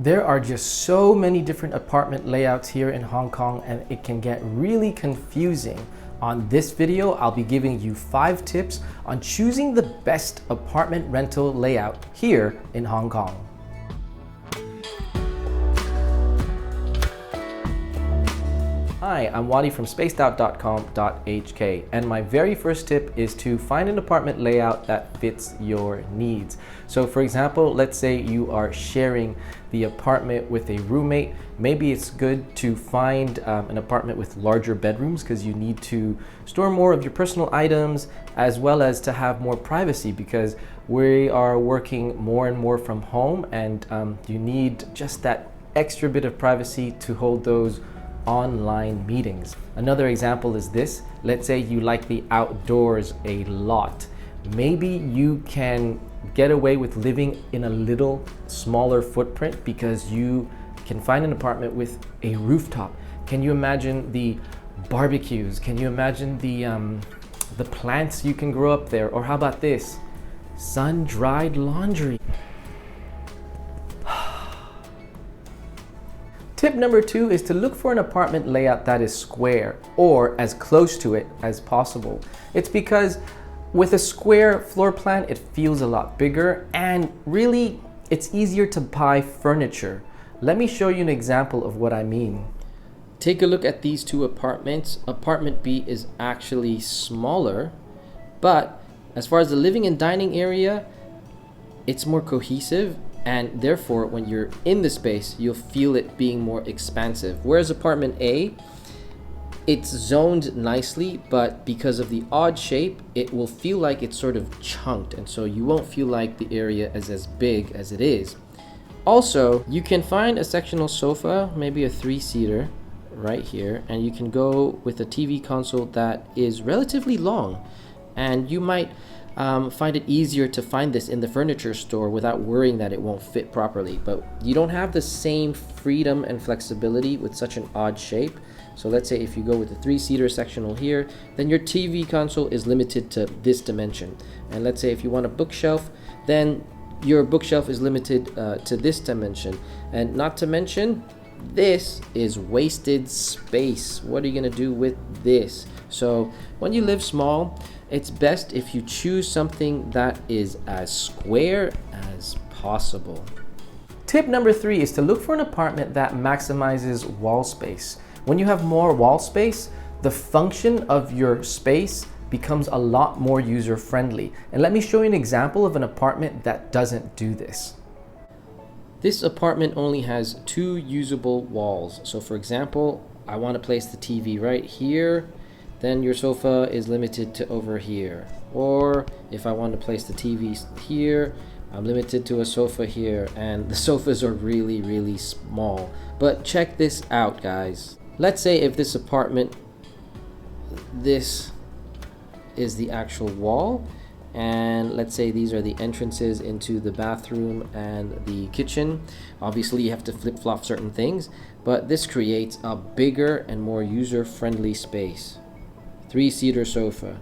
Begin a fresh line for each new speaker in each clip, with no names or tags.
There are just so many different apartment layouts here in Hong Kong, and it can get really confusing. On this video, I'll be giving you 5 tips on choosing the best apartment rental layout here in Hong Kong. Hi, I'm Wadi from spacedout.com.hk, and my very first tip is to find an apartment layout that fits your needs. So for example, let's say you are sharing the apartment with a roommate. Maybe it's good to find an apartment with larger bedrooms because you need to store more of your personal items as well as to have more privacy, because we are working more and more from home, and you need just that extra bit of privacy to hold those online meetings. Another example is this. Let's say you like the outdoors a lot. Maybe you can get away with living in a little smaller footprint because you can find an apartment with a rooftop. Can you imagine the barbecues? Can you imagine the plants you can grow up there? Or how about this? Sun-dried laundry. Tip number 2 is to look for an apartment layout that is square or as close to it as possible. It's because with a square floor plan, it feels a lot bigger, and really it's easier to buy furniture. Let me show you an example of what I mean. Take a look at these 2 apartments. Apartment B is actually smaller, but as far as the living and dining area, it's more cohesive, and therefore when you're in the space you'll feel it being more expansive. Whereas apartment A, it's zoned nicely, but because of the odd shape it will feel like it's sort of chunked, and so you won't feel like the area is as big as it is. Also, you can find a sectional sofa, maybe a 3-seater right here, and you can go with a TV console that is relatively long, and you might find it easier to find this in the furniture store without worrying that it won't fit properly. But you don't have the same freedom and flexibility with such an odd shape. So let's say if you go with a 3-seater sectional here, then your TV console is limited to this dimension. And let's say if you want a bookshelf, then your bookshelf is limited to this dimension. And not to mention, this is wasted space. What are you gonna do with this? So when you live small, it's best if you choose something that is as square as possible. Tip number 3 is to look for an apartment that maximizes wall space. When you have more wall space, the function of your space becomes a lot more user-friendly. And let me show you an example of an apartment that doesn't do this. This apartment only has 2 usable walls. So for example, I want to place the TV right here, then your sofa is limited to over here. Or if I want to place the TV here, I'm limited to a sofa here, and the sofas are really, really small. But check this out, guys. Let's say if this apartment, this is the actual wall, and let's say these are the entrances into the bathroom and the kitchen. Obviously you have to flip-flop certain things, but this creates a bigger and more user-friendly space. 3-seater sofa,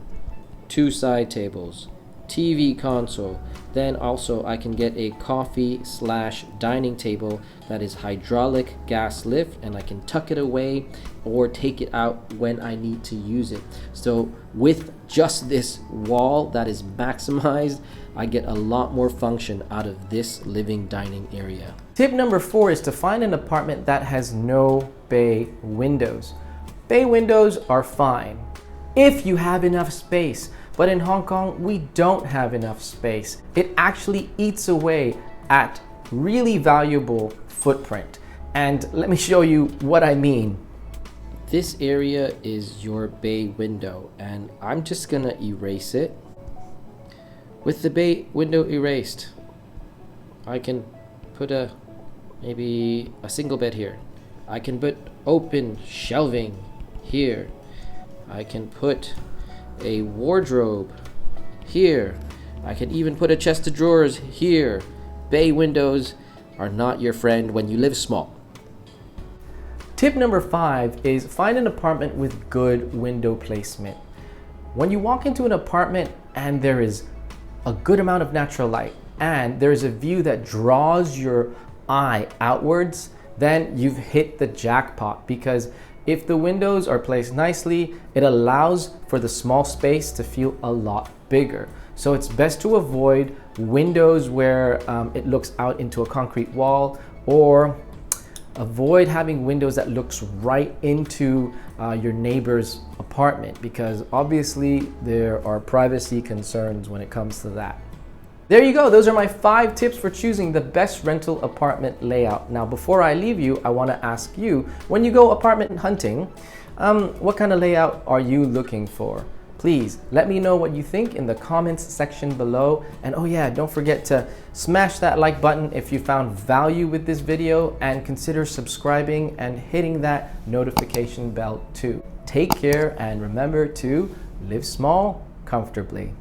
2 side tables, TV console. Then also I can get a coffee/dining table that is hydraulic gas lift, and I can tuck it away or take it out when I need to use it. So with just this wall that is maximized, I get a lot more function out of this living dining area. Tip number 4 is to find an apartment that has no bay windows. Bay windows are fine if you have enough space, but in Hong Kong we don't have enough space. It actually eats away at really valuable footprint, and let me show you what I mean. This area is your bay window, and I'm just gonna erase it. With the bay window erased, I can put maybe a single bed here. I can put open shelving here. I can put a wardrobe here. I can even put a chest of drawers here. Bay windows are not your friend when you live small. Tip number 5 is find an apartment with good window placement. When you walk into an apartment and there is a good amount of natural light and there is a view that draws your eye outwards, then you've hit the jackpot, because if the windows are placed nicely, it allows for the small space to feel a lot bigger. So it's best to avoid windows where it looks out into a concrete wall, or avoid having windows that looks right into your neighbor's apartment, because obviously there are privacy concerns when it comes to that. There you go. Those are my 5 tips for choosing the best rental apartment layout. Now, before I leave you, I want to ask you, when you go apartment hunting, what kind of layout are you looking for? Please let me know what you think in the comments section below. And oh yeah, don't forget to smash that like button if you found value with this video, and consider subscribing and hitting that notification bell too. Take care, and remember to live small comfortably.